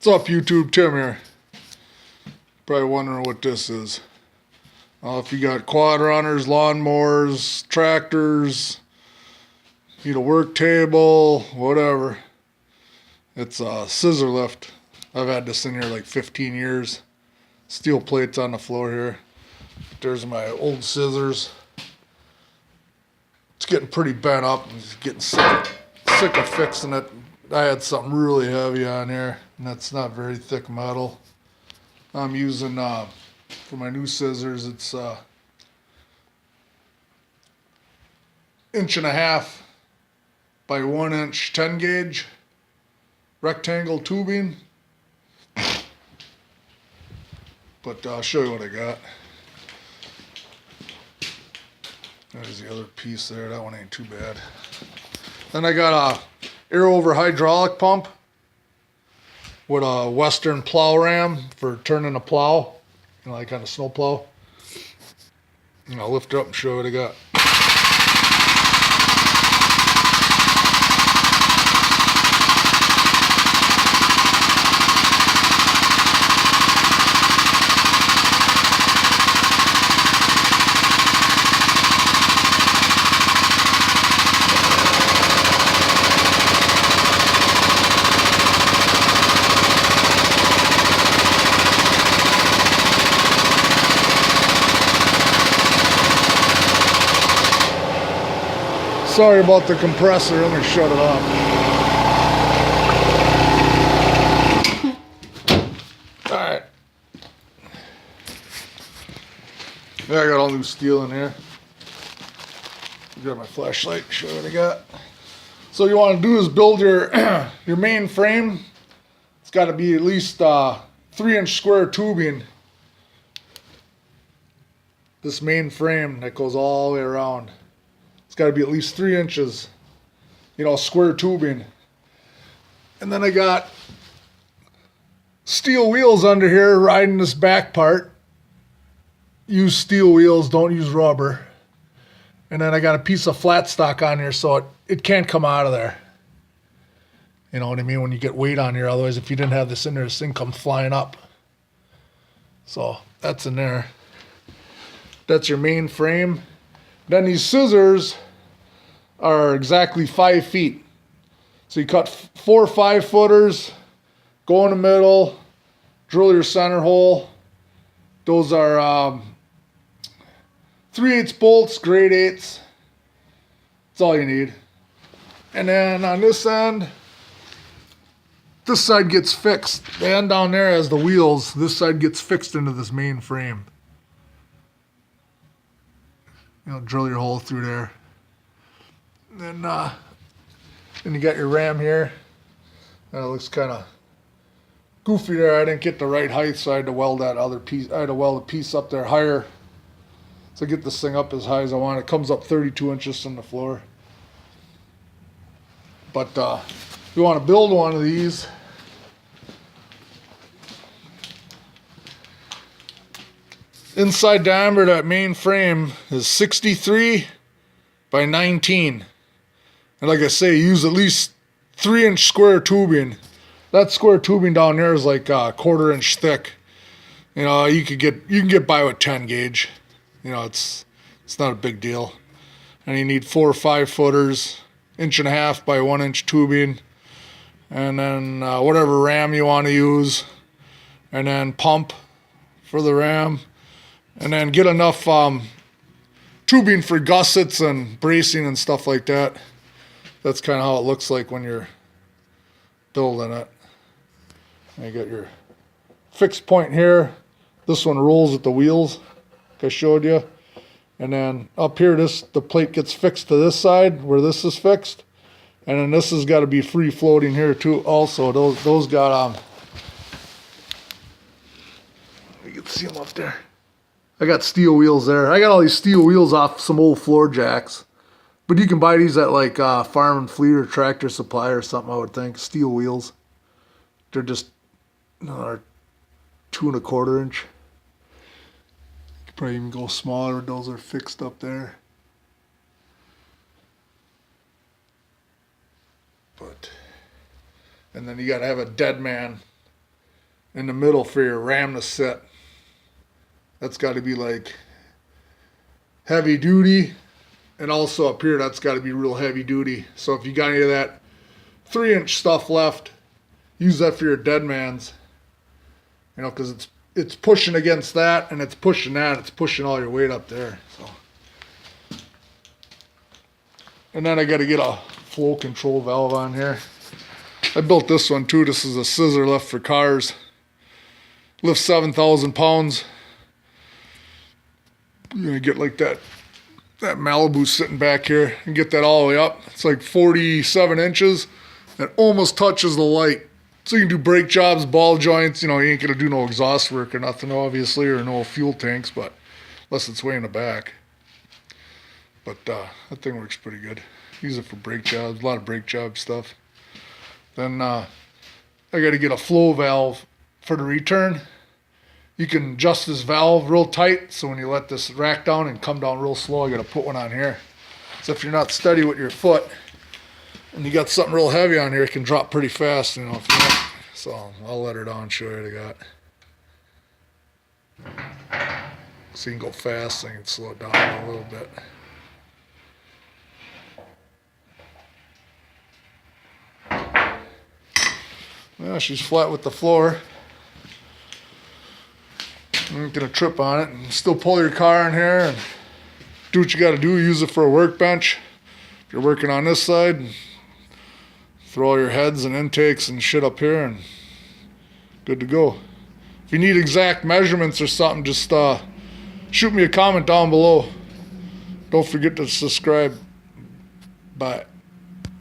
What's up, YouTube? Tim here. Probably wondering what this is. If you got quad runners, lawnmowers, tractors, need a work table, whatever. It's a scissor lift. I've had this in here like 15 years. Steel plates on the floor here. There's my old scissors. It's getting pretty bent up. I'm just getting sick of fixing it. I had something really heavy on here, and that's not very thick metal. I'm using, for my new scissors, it's 1.5 by 1 inch 10 gauge rectangle tubing. But I'll show you what I got. There's the other piece there. That one ain't too bad. Then I got a air over hydraulic pump with a Western plow ram for turning a plow, like on a snow plow. And I'll lift it up and show you what I got. Sorry about the compressor, let me shut it off. Alright. Yeah, I got all new steel in here. Grab my flashlight, show you what I got. So you want to do is build your your main frame. It's got to be at least 3-inch square tubing. This main frame that goes all the way around. It's got to be at least 3 inches, square tubing. And then I got steel wheels under here riding this back part. Use steel wheels, don't use rubber. And then I got a piece of flat stock on here so it can't come out of there. You know what I mean? When you get weight on here, otherwise if you didn't have this in there, this thing comes flying up. So that's in there. That's your main frame. Then these scissors are exactly 5 feet. So you cut 4 5-footers, go in the middle, drill your center hole. Those are 3/8 bolts, grade 8s. That's all you need. And then on this end, this side gets fixed. The end down there has the wheels. This side gets fixed into this main frame. Drill your hole through there. And then you got your ram here. It looks kind of goofy there. I didn't get the right height, so I had to weld that other piece. I had to weld a piece up there higher. So get this thing up as high as I want. It comes up 32 inches from the floor. But if you want to build one of these, inside diameter of that main frame is 63 by 19. And like I say, use at least 3-inch square tubing. That square tubing down there is like a 1/4 inch thick. You can get by with 10 gauge. It's not a big deal. And you need 4 5-footers, 1.5 by 1 inch tubing, and then whatever ram you want to use, and then pump for the ram. And then get enough tubing for gussets and bracing and stuff like that. That's kind of how it looks like when you're building it. And you got your fixed point here. This one rolls at the wheels, like I showed you. And then up here, the plate gets fixed to this side where this is fixed. And then this has got to be free floating here too. Also, those got you can see them up there. I got steel wheels there. I got all these steel wheels off some old floor jacks. But you can buy these at like Farm and Fleet or Tractor Supply or something, I would think. Steel wheels. They're just 2 1/4 inch. You could probably even go smaller. Those are fixed up there. And then you got to have a dead man in the middle for your ram to sit. That's got to be like heavy duty. And also up here, that's got to be real heavy duty. So if you got any of that 3-inch stuff left, use that for your dead man's. You know, because it's pushing against that, and it's pushing that. It's pushing all your weight up there. So, and then I got to get a flow control valve on here. I built this one too. This is a Scissor lift for cars. Lifts 7,000 pounds. You're gonna get like that Malibu sitting back here and get that all the way up. It's like 47 inches. It almost touches the light. So you can do brake jobs, ball joints. You know, you ain't gonna do no exhaust work or nothing, obviously, or no fuel tanks, but unless it's way in the back. But that thing works pretty good. Use it for brake jobs, a lot of brake job stuff. Then I got to get a flow valve for the return. You can adjust this valve real tight, so when you let this rack down and come down real slow, I got to put one on here. So if you're not steady with your foot and you got something real heavy on here, it can drop pretty fast. You know, if you want. So I'll let her down and show you what I got. So you can go fast, so you can slow it down a little bit. Well, she's flat with the floor. You ain't gonna trip on it, and still pull your car in here and do what you gotta do. Use it for a workbench. If you're working on this side, throw all your heads and intakes and shit up here and good to go. If you need exact measurements or something, just shoot me a comment down below. Don't forget to subscribe. Bye.